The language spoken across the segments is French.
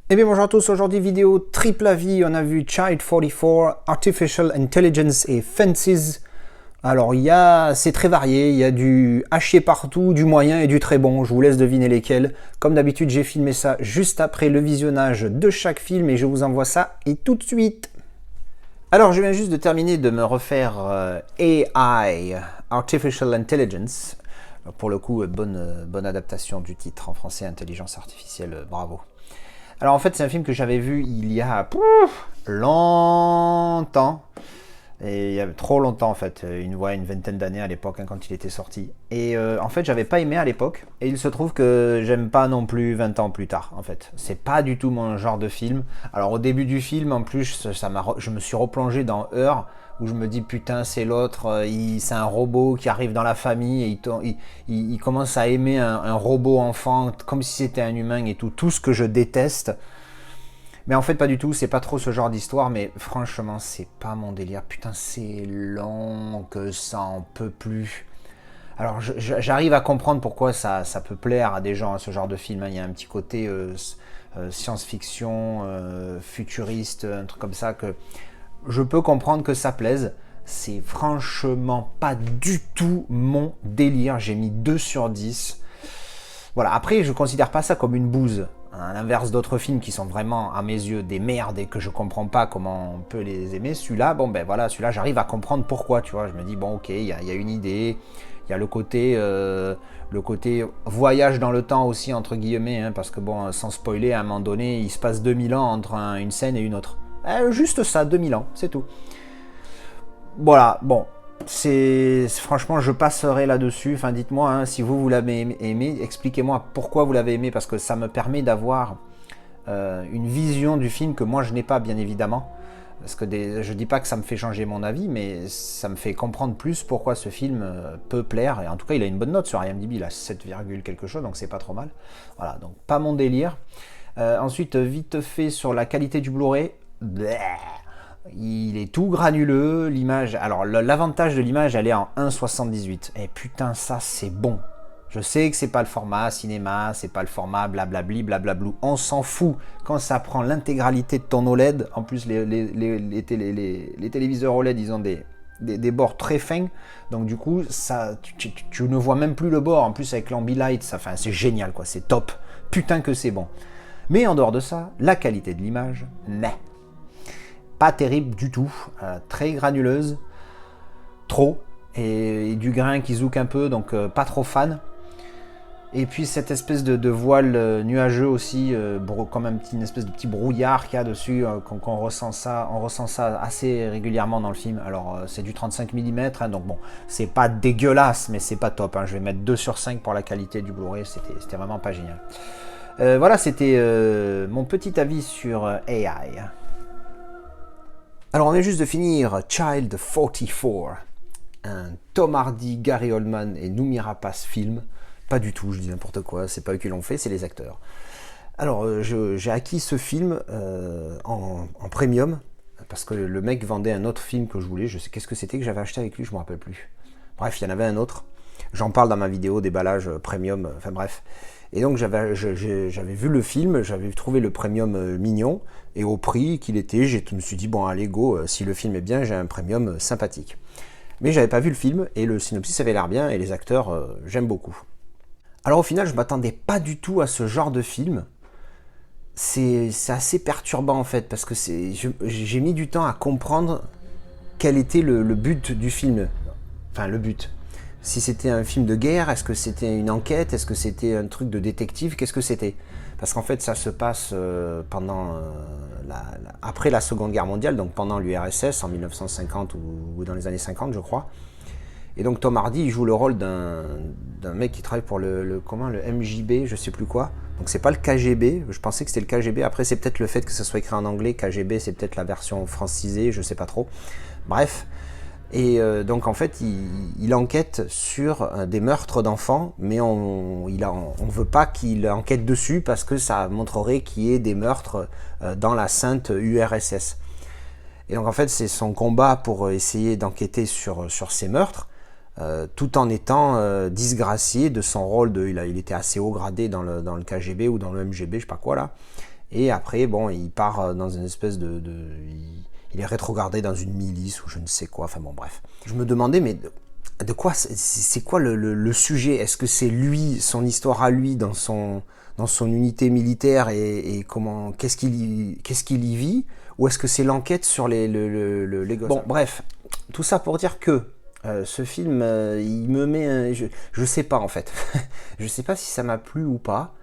Eh bien bonjour à tous, aujourd'hui vidéo triple avis, on a vu Child 44, Artificial Intelligence et Fences. Alors c'est très varié, il y a du à chier partout, du moyen et du très bon, je vous laisse deviner lesquels. Comme d'habitude j'ai filmé ça juste après le visionnage de chaque film et je vous envoie ça et tout de suite. Alors je viens juste de terminer de me refaire AI, Artificial Intelligence. Pour le coup, bonne adaptation du titre en français, Intelligence Artificielle, bravo. Alors en fait c'est un film que j'avais vu il y a longtemps, et il y a trop longtemps en fait, une vingtaine d'années à l'époque quand il était sorti. Et en fait j'avais pas aimé à l'époque, et il se trouve que j'aime pas non plus 20 ans plus tard en fait. C'est pas du tout mon genre de film. Alors au début du film en plus je me suis replongé dans Her, où je me dis putain c'est l'autre, c'est un robot qui arrive dans la famille et il commence à aimer un robot enfant comme si c'était un humain et tout ce que je déteste. Mais en fait pas du tout, c'est pas trop ce genre d'histoire, mais franchement c'est pas mon délire. Putain c'est long que ça en peut plus. Alors j'arrive à comprendre pourquoi ça peut plaire à des gens, ce genre de film, hein. Il y a un petit côté science-fiction, futuriste, un truc comme ça que je peux comprendre que ça plaise. C'est franchement pas du tout mon délire. J'ai mis 2 sur 10. Voilà, après je considère pas ça comme une bouse. À l'inverse d'autres films qui sont vraiment à mes yeux des merdes et que je comprends pas comment on peut les aimer, celui-là, bon ben voilà, celui-là j'arrive à comprendre pourquoi, tu vois. Je me dis bon ok, il y a une idée, il y a le côté voyage dans le temps aussi entre guillemets, hein, parce que bon, sans spoiler, à un moment donné, il se passe 2000 ans entre une scène et une autre. Juste ça, 2000 ans, c'est tout. Voilà, bon, franchement, je passerai là-dessus. Enfin, dites-moi hein, si vous l'avez aimé, expliquez-moi pourquoi vous l'avez aimé, parce que ça me permet d'avoir une vision du film que moi je n'ai pas, bien évidemment. Parce que je dis pas que ça me fait changer mon avis, mais ça me fait comprendre plus pourquoi ce film peut plaire. Et en tout cas, il a une bonne note sur IMDb, il a 7, quelque chose, donc c'est pas trop mal. Voilà, donc pas mon délire. Ensuite, vite fait sur la qualité du Blu-ray. Il est tout granuleux, l'image. Alors l'avantage de l'image, elle est en 1,78. Et putain, ça c'est bon. Je sais que c'est pas le format cinéma, c'est pas le format blablabli, blablablou. On s'en fout quand ça prend l'intégralité de ton OLED. En plus, les téléviseurs OLED, ils ont des bords très fins. Donc du coup, tu ne vois même plus le bord. En plus, avec l'Ambilight, c'est génial, quoi. C'est top. Putain que c'est bon. Mais en dehors de ça, la qualité de l'image, pas terrible du tout, très granuleuse, trop, et du grain qui zouk un peu, donc pas trop fan. Et puis cette espèce de voile nuageux aussi, comme une espèce de petit brouillard qu'il y a dessus, qu'on ressent ça, on ressent ça assez régulièrement dans le film. Alors c'est du 35 mm, hein, donc bon, c'est pas dégueulasse, mais c'est pas top, hein. Je vais mettre 2 sur 5 pour la qualité du Blu-ray, c'était vraiment pas génial. Voilà, c'était mon petit avis sur AI. Alors on vient juste de finir Child 44, un Tom Hardy, Gary Oldman et Noomi Rapace film. Pas du tout, je dis n'importe quoi, c'est pas eux qui l'ont fait, c'est les acteurs. Alors j'ai acquis ce film en premium, parce que le mec vendait un autre film que je voulais, je sais qu'est-ce que c'était que j'avais acheté avec lui, je me rappelle plus. Bref, il y en avait un autre, j'en parle dans ma vidéo déballage premium, enfin bref. Et donc j'avais vu le film, j'avais trouvé le premium mignon, et au prix qu'il était, je me suis dit bon allez go, si le film est bien, j'ai un premium sympathique. Mais j'avais pas vu le film, et le synopsis avait l'air bien, et les acteurs, j'aime beaucoup. Alors au final, je m'attendais pas du tout à ce genre de film. C'est assez perturbant en fait, parce que j'ai mis du temps à comprendre quel était le but du film. Enfin le but. Si c'était un film de guerre, est-ce que c'était une enquête, est-ce que c'était un truc de détective, qu'est-ce que c'était? Parce qu'en fait ça se passe après la Seconde Guerre mondiale, donc pendant l'URSS en 1950 ou dans les années 50 je crois. Et donc Tom Hardy il joue le rôle d'un mec qui travaille pour le MJB, je sais plus quoi. Donc c'est pas le KGB, je pensais que c'était le KGB, après c'est peut-être le fait que ça soit écrit en anglais, KGB c'est peut-être la version francisée, je sais pas trop. Bref. Et donc en fait il enquête sur des meurtres d'enfants, mais on veut pas qu'il enquête dessus parce que ça montrerait qu'il y ait des meurtres dans la sainte URSS. Et donc en fait c'est son combat pour essayer d'enquêter sur ces meurtres, tout en étant disgracié de son rôle il était assez haut gradé dans le KGB ou dans le MGB, je sais pas quoi là. Et après, bon, il part dans une espèce il est rétrogradé dans une milice ou je ne sais quoi, enfin bon, bref. Je me demandais, mais de quoi, c'est quoi le sujet? Est-ce que c'est lui, son histoire à lui, dans son unité militaire et comment, qu'est-ce qu'il y vit? Ou est-ce que c'est l'enquête sur les gosses? Bon, bref, tout ça pour dire que ce film, il me met... je sais pas en fait. Je sais pas si ça m'a plu ou pas.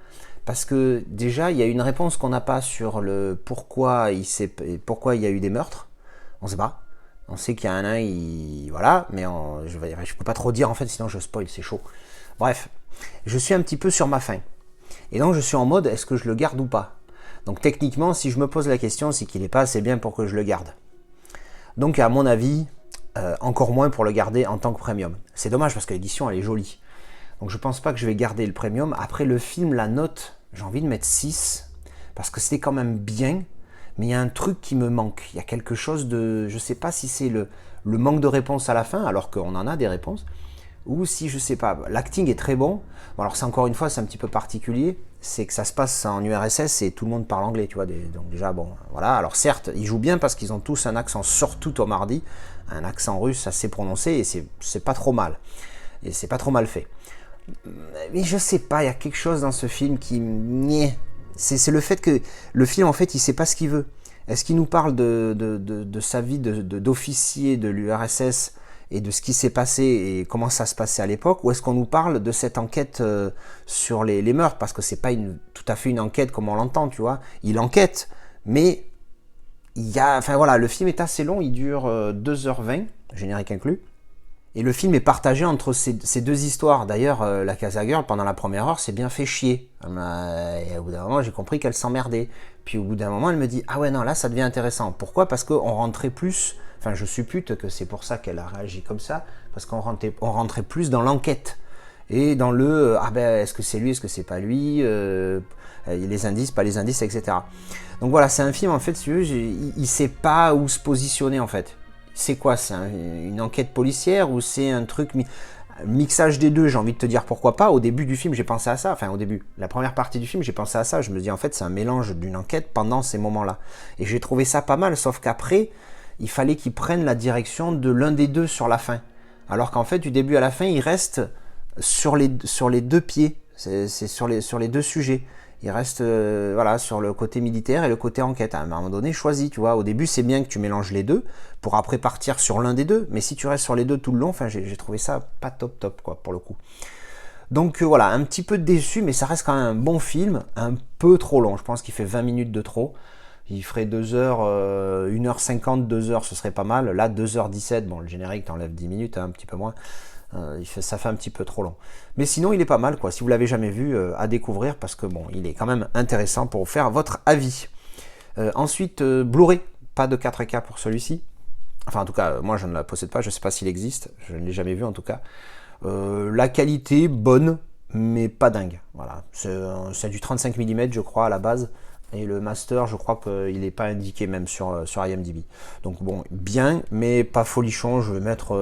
Parce que déjà, il y a une réponse qu'on n'a pas sur le pourquoi il y a eu des meurtres. On sait pas. On sait qu'il y a voilà, mais je peux pas trop dire en fait, sinon je spoil, c'est chaud. Bref, je suis un petit peu sur ma faim. Et donc je suis en mode, est-ce que je le garde ou pas? Donc techniquement, si je me pose la question, c'est qu'il n'est pas assez bien pour que je le garde. Donc à mon avis, encore moins pour le garder en tant que premium. C'est dommage parce que l'édition elle est jolie. Donc je pense pas que je vais garder le premium. Après le film, la note, j'ai envie de mettre 6. Parce que c'était quand même bien. Mais il y a un truc qui me manque. Il y a quelque chose de... Je sais pas si c'est le manque de réponse à la fin, alors qu'on en a des réponses. Ou si, je sais pas, l'acting est très bon. Bon alors c'est encore une fois, c'est un petit peu particulier. C'est que ça se passe en URSS et tout le monde parle anglais, tu vois. Donc déjà, bon, voilà. Alors certes, ils jouent bien parce qu'ils ont tous un accent, surtout Tom Hardy, un accent russe assez prononcé et c'est pas trop mal. Et c'est pas trop mal fait. Mais je sais pas, il y a quelque chose dans ce film qui... C'est le fait que le film, en fait, il sait pas ce qu'il veut. Est-ce qu'il nous parle de sa vie d'officier de l'URSS et de ce qui s'est passé et comment ça se passait à l'époque, ou est-ce qu'on nous parle de cette enquête sur les meurtres? Parce que c'est pas tout à fait une enquête comme on l'entend, tu vois. Il enquête, mais il y a... Enfin voilà, le film est assez long, il dure 2h20, générique inclus. Et le film est partagé entre ces deux histoires. D'ailleurs, la Casa Girl, pendant la première heure, s'est bien fait chier. Et au bout d'un moment, j'ai compris qu'elle s'emmerdait. Puis au bout d'un moment, elle me dit « Ah ouais, non, là, ça devient intéressant. » Pourquoi? Parce qu'on rentrait plus... Enfin, je suppute que c'est pour ça qu'elle a réagi comme ça. Parce qu'on rentrait plus dans l'enquête. Et dans ah ben, est-ce que c'est lui, est-ce que c'est pas lui les indices, pas les indices, etc. Donc voilà, c'est un film, en fait, si tu veux, il sait pas où se positionner, en fait. C'est quoi? C'est une enquête policière ou c'est un truc mixage des deux? J'ai envie de te dire pourquoi pas. Au début du film, j'ai pensé à ça. Enfin, au début, la première partie du film, j'ai pensé à ça. Je me dis, en fait, c'est un mélange d'une enquête pendant ces moments-là. Et j'ai trouvé ça pas mal, sauf qu'après, il fallait qu'ils prennent la direction de l'un des deux sur la fin. Alors qu'en fait, du début à la fin, il reste sur les deux pieds. C'est sur les deux sujets. Il reste voilà, sur le côté militaire et le côté enquête. À un moment donné, choisis, tu vois. Au début, c'est bien que tu mélanges les deux pour après partir sur l'un des deux. Mais si tu restes sur les deux tout le long, enfin, j'ai trouvé ça pas top, quoi, pour le coup. Donc voilà, un petit peu déçu, mais ça reste quand même un bon film, un peu trop long. Je pense qu'il fait 20 minutes de trop. Il ferait 2 heures, 1h50, 2 heures, ce serait pas mal. Là, 2h17, bon, le générique t'enlève 10 minutes, hein, un petit peu moins. Ça fait un petit peu trop long. Mais sinon, il est pas mal, quoi. Si vous l'avez jamais vu, à découvrir, parce que bon, il est quand même intéressant pour vous faire votre avis. Ensuite, Blu-ray, pas de 4K pour celui-ci. Enfin, en tout cas, moi, je ne la possède pas. Je ne sais pas s'il existe. Je ne l'ai jamais vu, en tout cas. La qualité, bonne, mais pas dingue. Voilà. C'est du 35 mm, je crois, à la base. Et le master, je crois qu'il n'est pas indiqué même sur IMDb. Donc bon, bien, mais pas folichon. Je vais mettre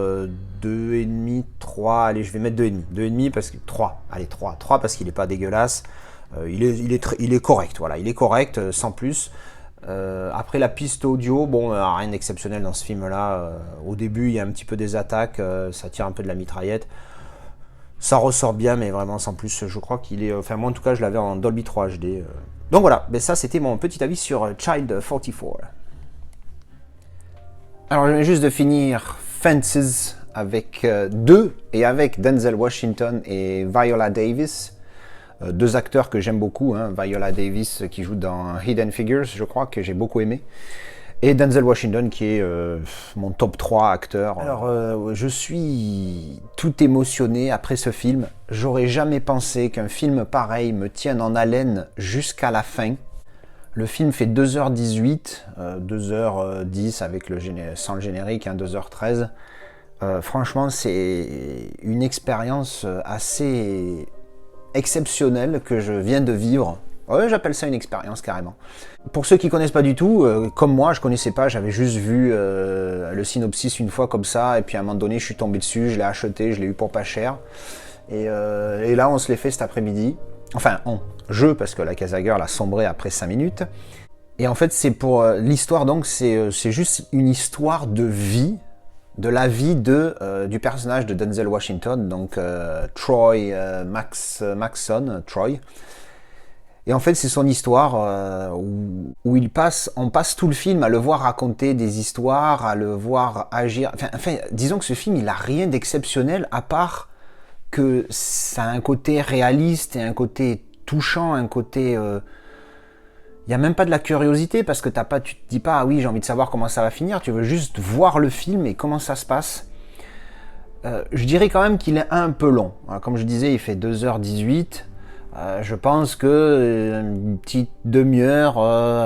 2,5, 3. Allez, je vais mettre 2,5. 2,5 parce que 3. Allez, 3. 3 parce qu'il n'est pas dégueulasse. Il est correct, voilà. Il est correct, sans plus. Après la piste audio, bon, rien d'exceptionnel dans ce film-là. Au début, il y a un petit peu des attaques. Ça tire un peu de la mitraillette. Ça ressort bien, mais vraiment sans plus. Je crois qu'il est... Enfin, moi, en tout cas, je l'avais en Dolby 3 HD. Donc voilà, mais ça, c'était mon petit avis sur Child 44. Alors, je viens juste de finir Fences avec avec Denzel Washington et Viola Davis. Deux acteurs que j'aime beaucoup. Hein. Viola Davis qui joue dans Hidden Figures, je crois, que j'ai beaucoup aimé. Et Denzel Washington qui est mon top 3 acteur. Alors je suis tout émotionné après ce film. J'aurais jamais pensé qu'un film pareil me tienne en haleine jusqu'à la fin. Le film fait 2h18, 2h10 avec sans le générique, hein, 2h13. Franchement, c'est une expérience assez exceptionnelle que je viens de vivre. Ouais, j'appelle ça une expérience carrément. Pour ceux qui connaissent pas du tout, comme moi, je connaissais pas, j'avais juste vu le synopsis une fois comme ça, et puis à un moment donné, je suis tombé dessus, je l'ai acheté, je l'ai eu pour pas cher. Et là, on se l'est fait cet après-midi. Enfin, parce que la Casa Girl a sombré après 5 minutes. Et en fait, c'est pour l'histoire, donc, c'est juste une histoire de vie, de la vie du personnage de Denzel Washington, donc Troy Maxson, Troy. Et en fait, c'est son histoire où on passe tout le film à le voir raconter des histoires, à le voir agir. Enfin, disons que ce film, il a rien d'exceptionnel à part que ça a un côté réaliste et un côté touchant, un côté... Il n'y a même pas de la curiosité parce que tu te dis pas, ah oui, j'ai envie de savoir comment ça va finir, tu veux juste voir le film et comment ça se passe. Je dirais quand même qu'il est un peu long. Comme je disais, il fait 2h18. Je pense que une petite demi-heure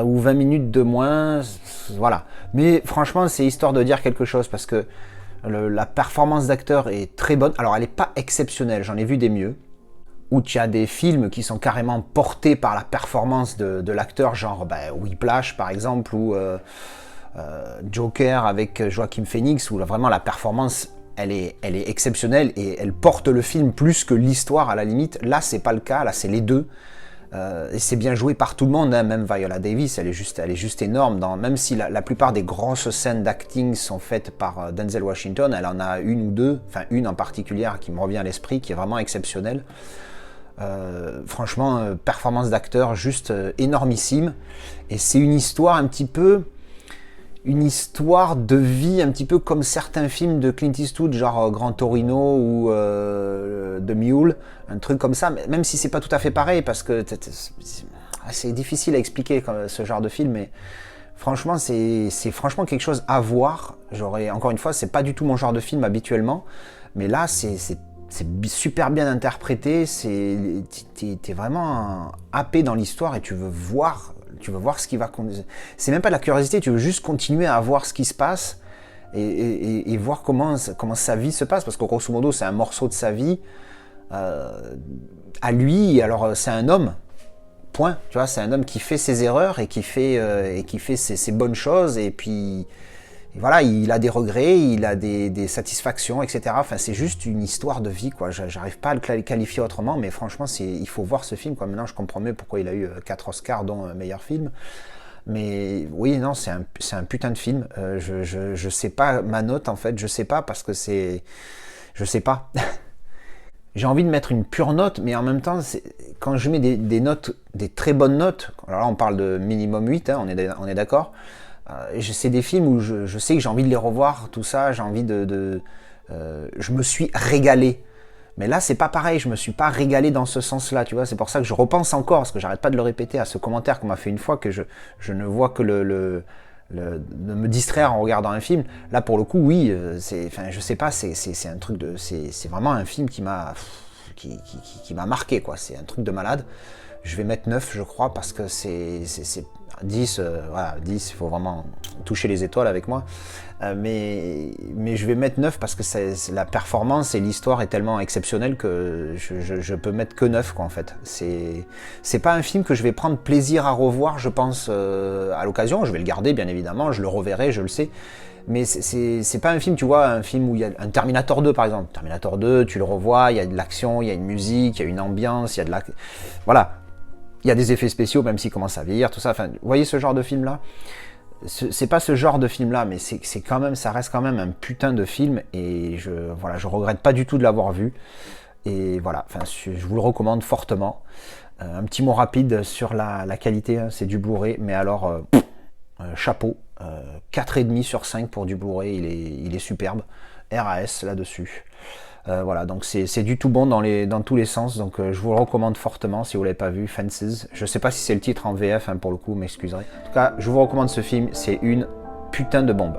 ou 20 minutes de moins, voilà. Mais franchement, c'est histoire de dire quelque chose parce que la performance d'acteur est très bonne. Alors, elle n'est pas exceptionnelle, j'en ai vu des mieux. Où tu as des films qui sont carrément portés par la performance de l'acteur, genre Whiplash par exemple, ou Joker avec Joaquin Phoenix, où vraiment la performance elle est exceptionnelle et elle porte le film plus que l'histoire à la limite. Là c'est pas le cas, là c'est les deux. Et c'est bien joué par tout le monde, hein. Même Viola Davis, elle est juste énorme. Même si la plupart des grosses scènes d'acting sont faites par Denzel Washington, elle en a une ou deux, enfin une en particulier qui me revient à l'esprit, qui est vraiment exceptionnelle. Franchement, performance d'acteur juste énormissime. Et c'est une histoire un petit peu... Une histoire de vie un petit peu comme certains films de Clint Eastwood, genre Grand Torino ou The Mule, un truc comme ça, même si c'est pas tout à fait pareil, parce que c'est difficile à expliquer ce genre de film, mais franchement, c'est franchement quelque chose à voir. Encore une fois, c'est pas du tout mon genre de film habituellement, mais là, c'est super bien interprété, t'es vraiment happé dans l'histoire et tu veux voir ce qui va... C'est même pas de la curiosité, tu veux juste continuer à voir ce qui se passe et voir comment sa vie se passe, parce que grosso modo, c'est un morceau de sa vie à lui. Alors, c'est un homme, point. Tu vois, c'est un homme qui fait ses erreurs et qui fait ses bonnes choses, et puis... Et voilà, il a des regrets, il a des satisfactions, etc. Enfin, c'est juste une histoire de vie, quoi. J'arrive pas à le qualifier autrement, mais franchement, il faut voir ce film, quoi. Maintenant, je comprends mieux pourquoi il a eu 4 Oscars, dont meilleur film. Mais oui, non, c'est un putain de film. Je sais pas ma note, en fait. Je sais pas, parce que c'est... Je sais pas. J'ai envie de mettre une pure note, mais en même temps, quand je mets des notes, des très bonnes notes, alors là, on parle de minimum 8, hein, on est d'accord. C'est des films où je sais que j'ai envie de les revoir, tout ça, j'ai envie je me suis régalé. Mais là, c'est pas pareil, je me suis pas régalé dans ce sens-là, tu vois. C'est pour ça que je repense encore, parce que j'arrête pas de le répéter, à ce commentaire qu'on m'a fait une fois, que je ne vois que de me distraire en regardant un film. Là, pour le coup, oui, je sais pas, c'est un truc c'est vraiment un film qui m'a marqué, quoi. C'est un truc de malade. Je vais mettre 9, je crois, parce que c'est 10, voilà, 10, il faut vraiment toucher les étoiles avec moi. Mais je vais mettre 9 parce que la performance et l'histoire est tellement exceptionnelle que je peux mettre que 9, quoi, en fait. C'est pas un film que je vais prendre plaisir à revoir, je pense, à l'occasion. Je vais le garder, bien évidemment, je le reverrai, je le sais. Mais c'est pas un film, tu vois, un film où il y a un Terminator 2, par exemple. Terminator 2, tu le revois, il y a de l'action, il y a une musique, il y a une ambiance, il y a de la... Voilà. Il y a des effets spéciaux, même s'ils commencent à vieillir, tout ça. Enfin, vous voyez ce genre de film-là? C'est pas ce genre de film-là, mais c'est quand même, ça reste quand même un putain de film. Et je regrette pas du tout de l'avoir vu. Et voilà, enfin, je vous le recommande fortement. Un petit mot rapide sur la qualité, hein, c'est du Blu-ray, mais alors, chapeau. 4,5 sur 5 pour du Blu-ray, il est superbe. RAS là-dessus. Voilà, donc c'est du tout bon dans tous les sens, donc je vous le recommande fortement si vous ne l'avez pas vu, Fences. Je sais pas si c'est le titre en VF, hein, pour le coup, vous m'excuserez. En tout cas, je vous recommande ce film, c'est une putain de bombe.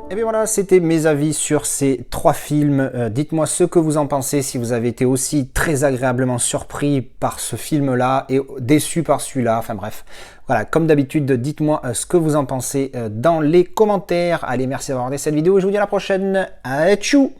Et bien voilà, c'était mes avis sur ces 3 films. Dites-moi ce que vous en pensez, si vous avez été aussi très agréablement surpris par ce film-là et déçu par celui-là. Enfin bref, voilà, comme d'habitude, dites-moi ce que vous en pensez dans les commentaires. Allez, merci d'avoir regardé cette vidéo et je vous dis à la prochaine. Tchou!